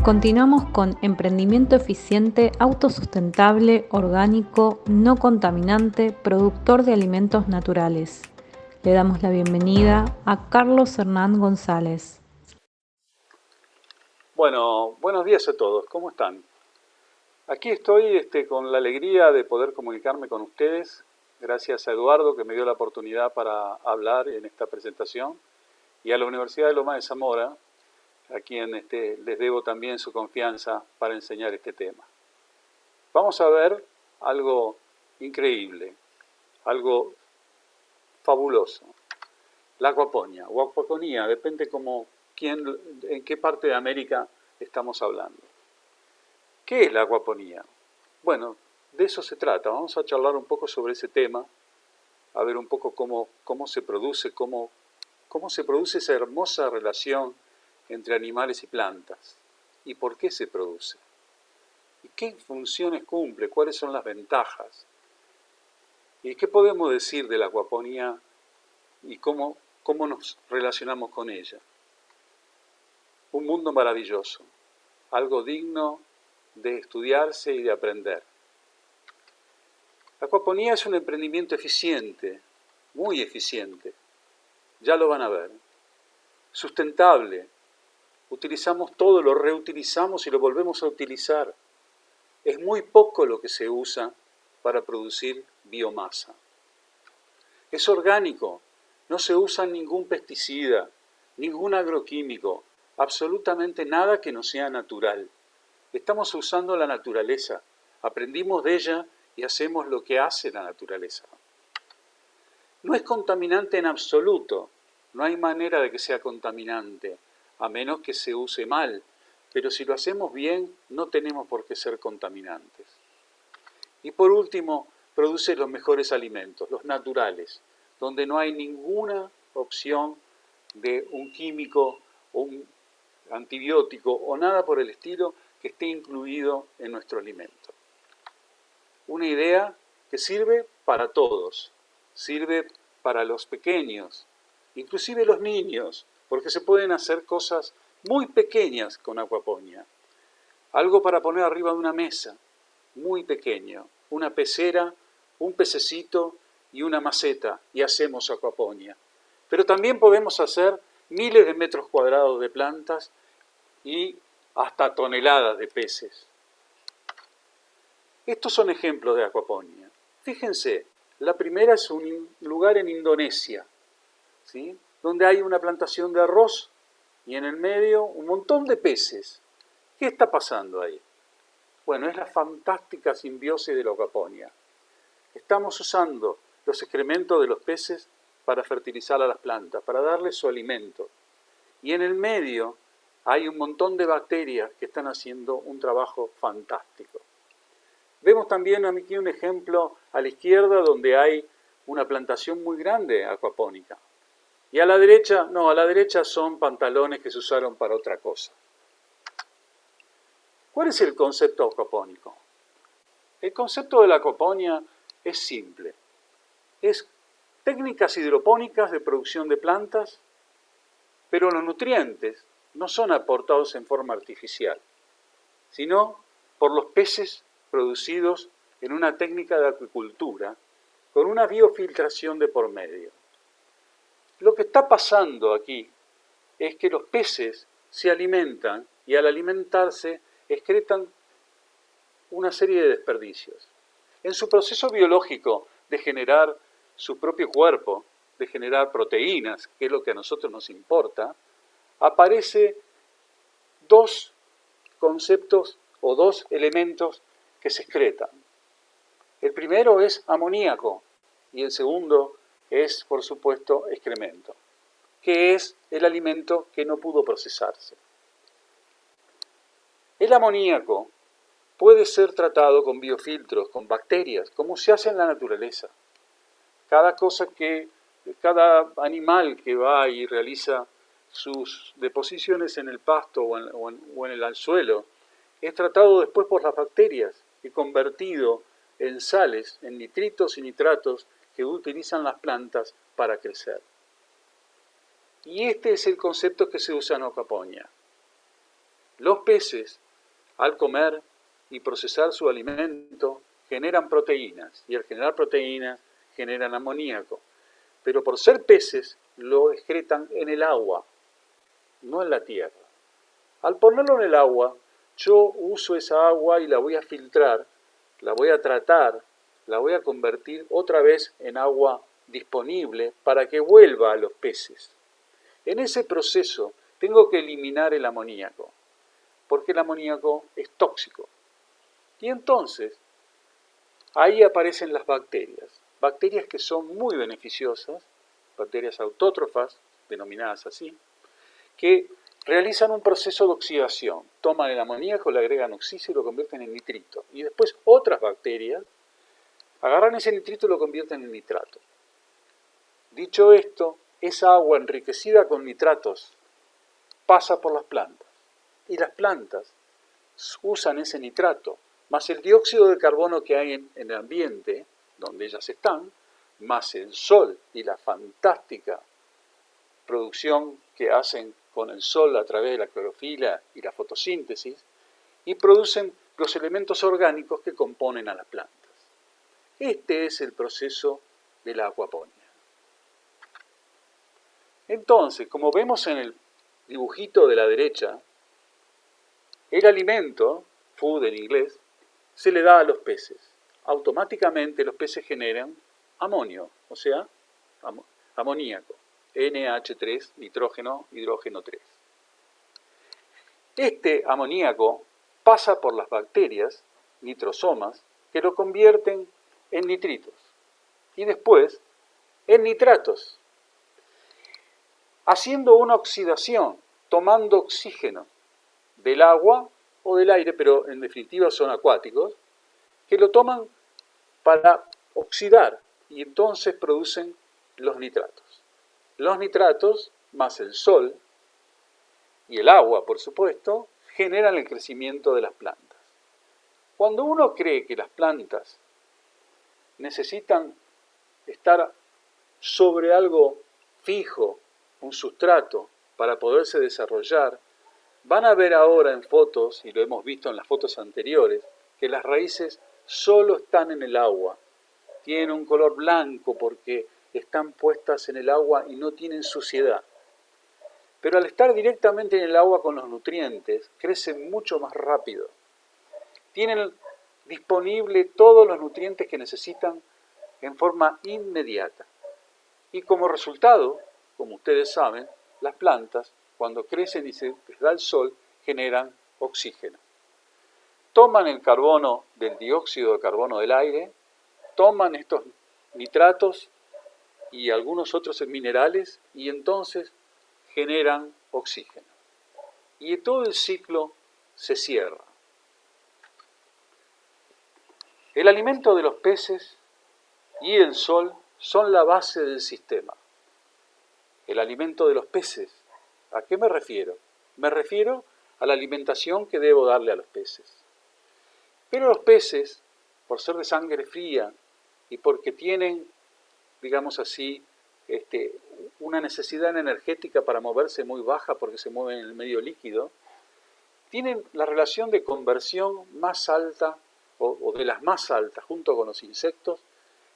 Continuamos con emprendimiento eficiente, autosustentable, orgánico, no contaminante, productor de alimentos naturales. Le damos la bienvenida a Carlos Hernán González. Bueno, buenos días a todos, ¿cómo están? Aquí estoy con la alegría de poder comunicarme con ustedes, gracias a Eduardo que me dio la oportunidad para hablar en esta presentación, y a la Universidad de Loma de Zamora, a quien les debo también su confianza para enseñar este tema. Vamos a ver algo increíble, algo fabuloso. La acuaponía o acuaponía, depende en qué parte de América estamos hablando. ¿Qué es la acuaponía? Bueno, de eso se trata. Vamos a charlar un poco sobre ese tema, a ver un poco cómo se produce, cómo se produce esa hermosa relación entre animales y plantas y por qué se produce. ¿Y qué funciones cumple? ¿Cuáles son las ventajas? ¿Y qué podemos decir de la acuaponía y cómo nos relacionamos con ella? Un mundo maravilloso, algo digno de estudiarse y de aprender. La acuaponía es un emprendimiento eficiente, muy eficiente, ya lo van a ver, sustentable, utilizamos todo, lo reutilizamos y lo volvemos a utilizar. Es muy poco lo que se usa para producir biomasa. Es orgánico, no se usa ningún pesticida, ningún agroquímico, absolutamente nada que no sea natural. Estamos usando la naturaleza, aprendimos de ella y hacemos lo que hace la naturaleza. No es contaminante en absoluto, no hay manera de que sea contaminante, a menos que se use mal, pero si lo hacemos bien, no tenemos por qué ser contaminantes. Y por último, produce los mejores alimentos, los naturales, donde no hay ninguna opción de un químico o un antibiótico o nada por el estilo que esté incluido en nuestro alimento. Una idea que sirve para todos, sirve para los pequeños, inclusive los niños, porque se pueden hacer cosas muy pequeñas con acuaponía. Algo para poner arriba de una mesa, muy pequeño, una pecera, un pececito y una maceta, y hacemos acuaponía. Pero también podemos hacer miles de metros cuadrados de plantas y hasta toneladas de peces. Estos son ejemplos de acuaponía. Fíjense, la primera es un lugar en Indonesia, ¿sí?, donde hay una plantación de arroz y en el medio un montón de peces. ¿Qué está pasando ahí? Bueno, es la fantástica simbiosis de la acuaponía. Estamos usando los excrementos de los peces para fertilizar a las plantas, para darles su alimento. Y en el medio hay un montón de bacterias que están haciendo un trabajo fantástico. Vemos también aquí un ejemplo a la izquierda donde hay una plantación muy grande acuapónica. Y a la derecha, no, a la derecha son pantalones que se usaron para otra cosa. ¿Cuál es el concepto acuapónico? El concepto de la acuaponía es simple. Es técnicas hidropónicas de producción de plantas, pero los nutrientes no son aportados en forma artificial, sino por los peces producidos en una técnica de acuicultura con una biofiltración de por medio. Lo que está pasando aquí es que los peces se alimentan y al alimentarse excretan una serie de desperdicios. En su proceso biológico de generar su propio cuerpo, de generar proteínas, que es lo que a nosotros nos importa, aparecen dos conceptos o dos elementos que se excretan. El primero es amoníaco y el segundo es, por supuesto, excremento, que es el alimento que no pudo procesarse. El amoníaco puede ser tratado con biofiltros, con bacterias, como se hace en la naturaleza. Cada animal que va y realiza sus deposiciones en el pasto o en el suelo es tratado después por las bacterias y convertido en sales, en nitritos y nitratos que utilizan las plantas para crecer. Y este es el concepto que se usa en acuaponía. Los peces, al comer y procesar su alimento, generan proteínas, y al generar proteínas generan amoníaco. Pero por ser peces, lo excretan en el agua, no en la tierra. Al ponerlo en el agua, yo uso esa agua y la voy a filtrar, la voy a tratar, la voy a convertir otra vez en agua disponible para que vuelva a los peces. En ese proceso tengo que eliminar el amoníaco, porque el amoníaco es tóxico. Y entonces, ahí aparecen las bacterias que son muy beneficiosas, bacterias autótrofas, denominadas así, que realizan un proceso de oxidación. Toman el amoníaco, le agregan oxígeno y lo convierten en nitrito. Y después otras bacterias agarran ese nitrito y lo convierten en nitrato. Dicho esto, esa agua enriquecida con nitratos pasa por las plantas. Y las plantas usan ese nitrato, más el dióxido de carbono que hay en el ambiente, donde ellas están, más el sol y la fantástica producción que hacen con el sol a través de la clorofila y la fotosíntesis, y producen los elementos orgánicos que componen a las plantas. Este es el proceso de la acuaponía. Entonces, como vemos en el dibujito de la derecha, el alimento, food en inglés, se le da a los peces. Automáticamente los peces generan amonio, o sea, amoníaco, NH3, nitrógeno, hidrógeno 3. Este amoníaco pasa por las bacterias, nitrosomas, que lo convierten en nitritos y después en nitratos, haciendo una oxidación, tomando oxígeno del agua o del aire, pero en definitiva son acuáticos, que lo toman para oxidar y entonces producen los nitratos. Los nitratos, más el sol y el agua, por supuesto, generan el crecimiento de las plantas. Cuando uno cree que las plantas necesitan estar sobre algo fijo, un sustrato, para poderse desarrollar, van a ver ahora en fotos, y lo hemos visto en las fotos anteriores, que las raíces solo están en el agua. Tienen un color blanco porque están puestas en el agua y no tienen suciedad. Pero al estar directamente en el agua con los nutrientes, crecen mucho más rápido. Tienen disponible todos los nutrientes que necesitan en forma inmediata. Y como resultado, como ustedes saben, las plantas, cuando crecen y se les da el sol, generan oxígeno. Toman el carbono del dióxido de carbono del aire, toman estos nitratos y algunos otros minerales y entonces generan oxígeno. Y todo el ciclo se cierra. El alimento de los peces y el sol son la base del sistema. El alimento de los peces, ¿a qué me refiero? Me refiero a la alimentación que debo darle a los peces. Pero los peces, por ser de sangre fría y porque tienen, digamos así, una necesidad energética para moverse muy baja porque se mueven en el medio líquido, tienen la relación de conversión más alta o de las más altas, junto con los insectos,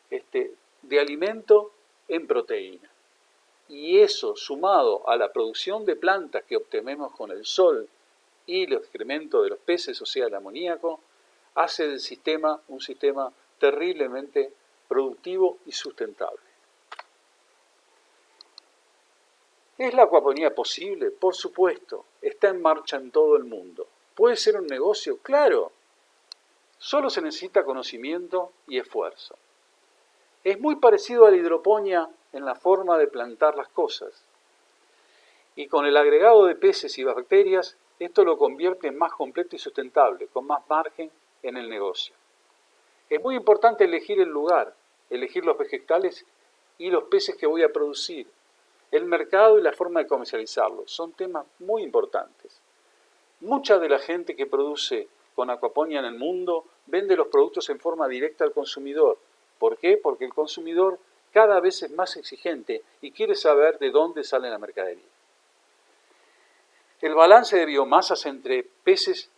de alimento en proteína. Y eso, sumado a la producción de plantas que obtenemos con el sol y los excrementos de los peces, o sea, el amoníaco, hace del sistema un sistema terriblemente productivo y sustentable. ¿Es la acuaponía posible? Por supuesto, está en marcha en todo el mundo. ¿Puede ser un negocio? Claro. Solo se necesita conocimiento y esfuerzo. Es muy parecido a la hidroponía en la forma de plantar las cosas. Y con el agregado de peces y bacterias, esto lo convierte en más completo y sustentable, con más margen en el negocio. Es muy importante elegir el lugar, elegir los vegetales y los peces que voy a producir. El mercado y la forma de comercializarlos son temas muy importantes. Mucha de la gente que produce con acuaponía en el mundo vende los productos en forma directa al consumidor. ¿Por qué? Porque el consumidor cada vez es más exigente y quiere saber de dónde sale la mercadería. El balance de biomasas entre peces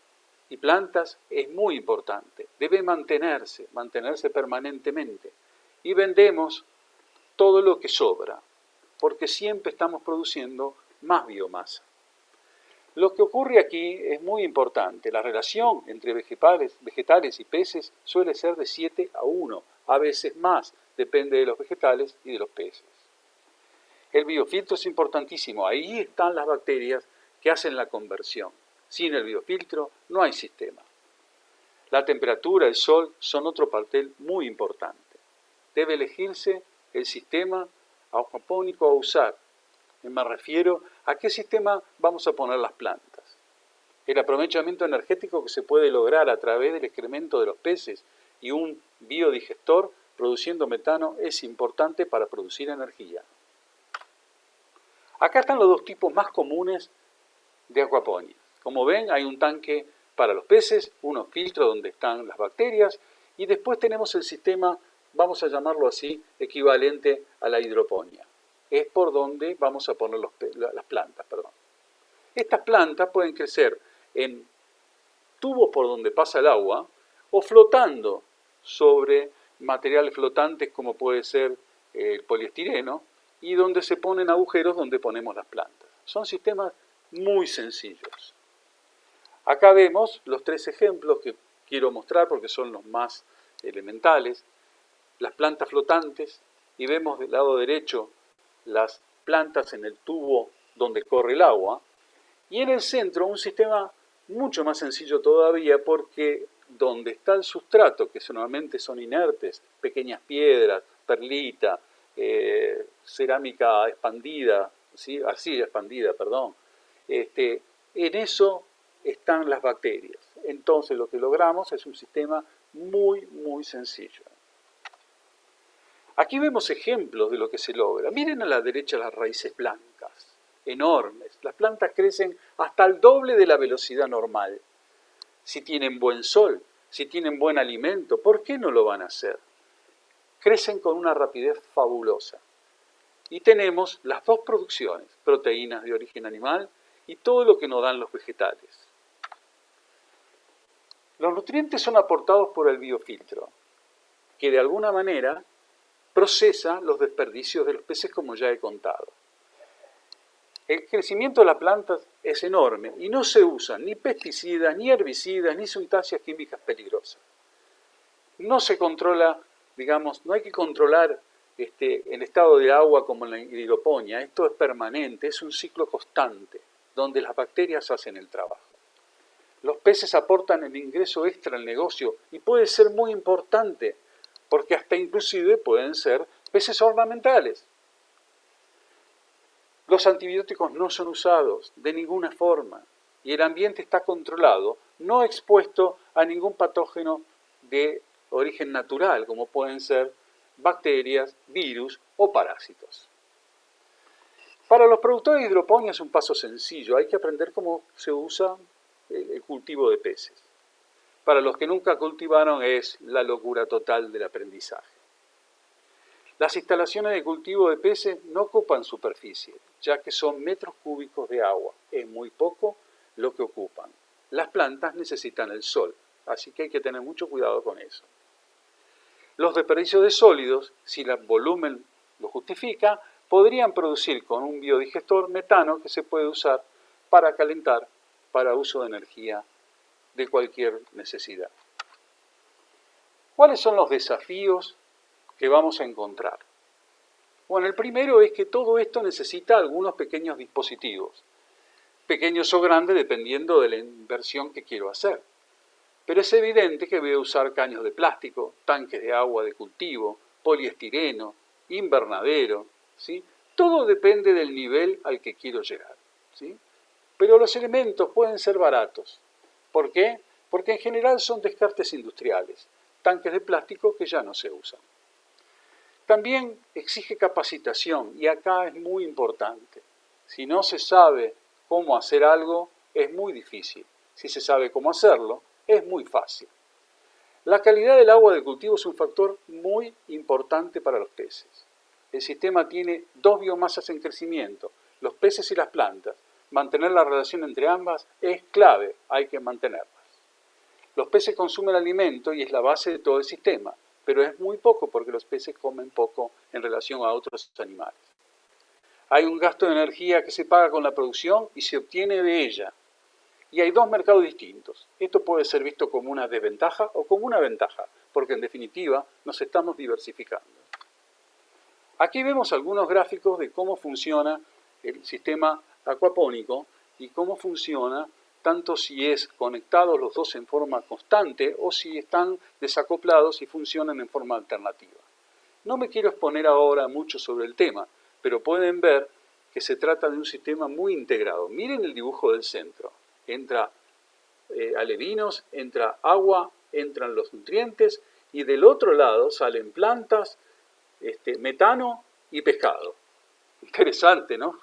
y plantas es muy importante. Debe mantenerse permanentemente. Y vendemos todo lo que sobra, porque siempre estamos produciendo más biomasa. Lo que ocurre aquí es muy importante. La relación entre vegetales y peces suele ser de 7:1, a veces más, depende de los vegetales y de los peces. El biofiltro es importantísimo. Ahí están las bacterias que hacen la conversión. Sin el biofiltro no hay sistema. La temperatura, el sol son otro papel muy importante. Debe elegirse el sistema aquapónico a usar. Me refiero a qué sistema vamos a poner las plantas. El aprovechamiento energético que se puede lograr a través del excremento de los peces y un biodigestor produciendo metano es importante para producir energía. Acá están los dos tipos más comunes de acuaponía. Como ven, hay un tanque para los peces, unos filtros donde están las bacterias, y después tenemos el sistema, vamos a llamarlo así, equivalente a la hidroponía. Es por donde vamos a poner las plantas. Estas plantas pueden crecer en tubos por donde pasa el agua o flotando sobre materiales flotantes como puede ser el poliestireno, y donde se ponen agujeros donde ponemos las plantas. Son sistemas muy sencillos. Acá vemos los 3 ejemplos que quiero mostrar porque son los más elementales. Las plantas flotantes, y vemos del lado derecho las plantas en el tubo donde corre el agua, y en el centro un sistema mucho más sencillo todavía porque donde está el sustrato, que normalmente son inertes, pequeñas piedras, perlita, cerámica expandida, ¿sí? Arcilla expandida, perdón, en eso están las bacterias. Entonces lo que logramos es un sistema muy, muy sencillo. Aquí vemos ejemplos de lo que se logra. Miren a la derecha las raíces blancas, enormes. Las plantas crecen hasta el doble de la velocidad normal. Si tienen buen sol, si tienen buen alimento, ¿por qué no lo van a hacer? Crecen con una rapidez fabulosa. Y tenemos las dos producciones, proteínas de origen animal y todo lo que nos dan los vegetales. Los nutrientes son aportados por el biofiltro, que de alguna manera procesa los desperdicios de los peces, como ya he contado. El crecimiento de las plantas es enorme y no se usan ni pesticidas, ni herbicidas, ni sustancias químicas peligrosas. No se controla, digamos, no hay que controlar el estado de agua como en la hidroponía. Esto es permanente, es un ciclo constante, donde las bacterias hacen el trabajo. Los peces aportan el ingreso extra al negocio y puede ser muy importante, porque hasta inclusive pueden ser peces ornamentales. Los antibióticos no son usados de ninguna forma y el ambiente está controlado, no expuesto a ningún patógeno de origen natural, como pueden ser bacterias, virus o parásitos. Para los productores de hidroponía es un paso sencillo, hay que aprender cómo se usa el cultivo de peces. Para los que nunca cultivaron es la locura total del aprendizaje. Las instalaciones de cultivo de peces no ocupan superficie, ya que son metros cúbicos de agua. Es muy poco lo que ocupan. Las plantas necesitan el sol, así que hay que tener mucho cuidado con eso. Los desperdicios de sólidos, si el volumen lo justifica, podrían producir con un biodigestor metano que se puede usar para calentar, para uso de energía de cualquier necesidad. ¿Cuáles son los desafíos que vamos a encontrar? Bueno, el primero es que todo esto necesita algunos pequeños dispositivos, pequeños o grandes dependiendo de la inversión que quiero hacer. Pero es evidente que voy a usar caños de plástico, tanques de agua de cultivo, poliestireno, invernadero, ¿sí? Todo depende del nivel al que quiero llegar, ¿sí? Pero los elementos pueden ser baratos. ¿Por qué? Porque en general son descartes industriales, tanques de plástico que ya no se usan. También exige capacitación y acá es muy importante. Si no se sabe cómo hacer algo, es muy difícil. Si se sabe cómo hacerlo, es muy fácil. La calidad del agua de cultivo es un factor muy importante para los peces. El sistema tiene 2 biomasas en crecimiento, los peces y las plantas, mantener la relación entre ambas es clave, hay que mantenerlas. Los peces consumen alimento y es la base de todo el sistema, pero es muy poco porque los peces comen poco en relación a otros animales. Hay un gasto de energía que se paga con la producción y se obtiene de ella. Y hay dos mercados distintos. Esto puede ser visto como una desventaja o como una ventaja, porque en definitiva nos estamos diversificando. Aquí vemos algunos gráficos de cómo funciona el sistema acuapónico y cómo funciona tanto si es conectados los dos en forma constante o si están desacoplados y funcionan en forma alternativa. No me quiero exponer ahora mucho sobre el tema, pero pueden ver que se trata de un sistema muy integrado. Miren el dibujo del centro. Entra alevinos, entra agua, entran los nutrientes y del otro lado salen plantas, metano y pescado. Interesante, ¿no?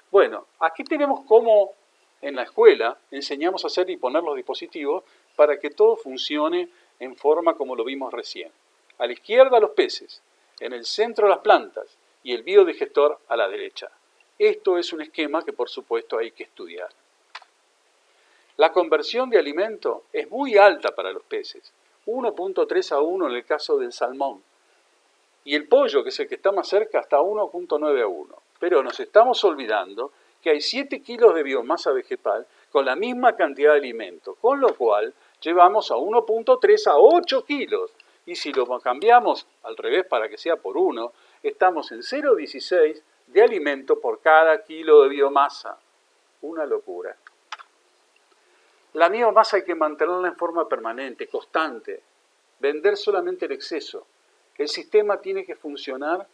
Bueno, aquí tenemos cómo en la escuela enseñamos a hacer y poner los dispositivos para que todo funcione en forma como lo vimos recién. A la izquierda los peces, en el centro las plantas y el biodigestor a la derecha. Esto es un esquema que por supuesto hay que estudiar. La conversión de alimento es muy alta para los peces, 1.3 a 1 en el caso del salmón, y el pollo, que es el que está más cerca, hasta 1.9 a 1. Pero nos estamos olvidando que hay 7 kilos de biomasa vegetal con la misma cantidad de alimento, con lo cual llevamos a 1.3 a 8 kilos. Y si lo cambiamos al revés para que sea por 1, estamos en 0.16 de alimento por cada kilo de biomasa. Una locura. La biomasa hay que mantenerla en forma permanente, constante, vender solamente el exceso. El sistema tiene que funcionar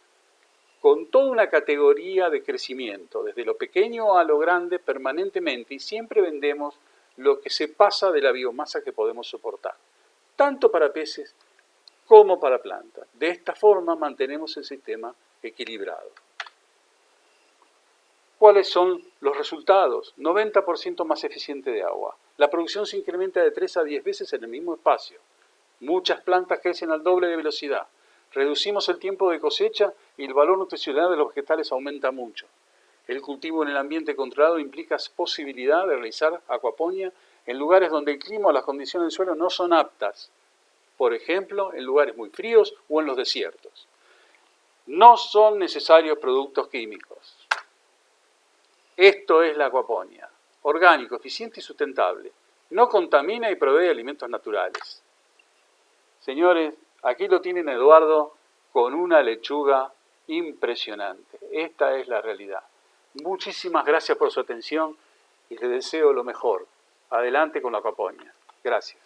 con toda una categoría de crecimiento, desde lo pequeño a lo grande permanentemente, y siempre vendemos lo que se pasa de la biomasa que podemos soportar, tanto para peces como para plantas. De esta forma mantenemos el sistema equilibrado. ¿Cuáles son los resultados? 90% más eficiente de agua. La producción se incrementa de 3 a 10 veces en el mismo espacio. Muchas plantas crecen al doble de velocidad. Reducimos el tiempo de cosecha y el valor nutricional de los vegetales aumenta mucho. El cultivo en el ambiente controlado implica posibilidad de realizar acuaponía en lugares donde el clima o las condiciones del suelo no son aptas. Por ejemplo, en lugares muy fríos o en los desiertos. No son necesarios productos químicos. Esto es la acuaponía. Orgánico, eficiente y sustentable. No contamina y provee alimentos naturales. Señores, aquí lo tienen a Eduardo con una lechuga impresionante. Esta es la realidad. Muchísimas gracias por su atención y les deseo lo mejor. Adelante con la acuaponía. Gracias.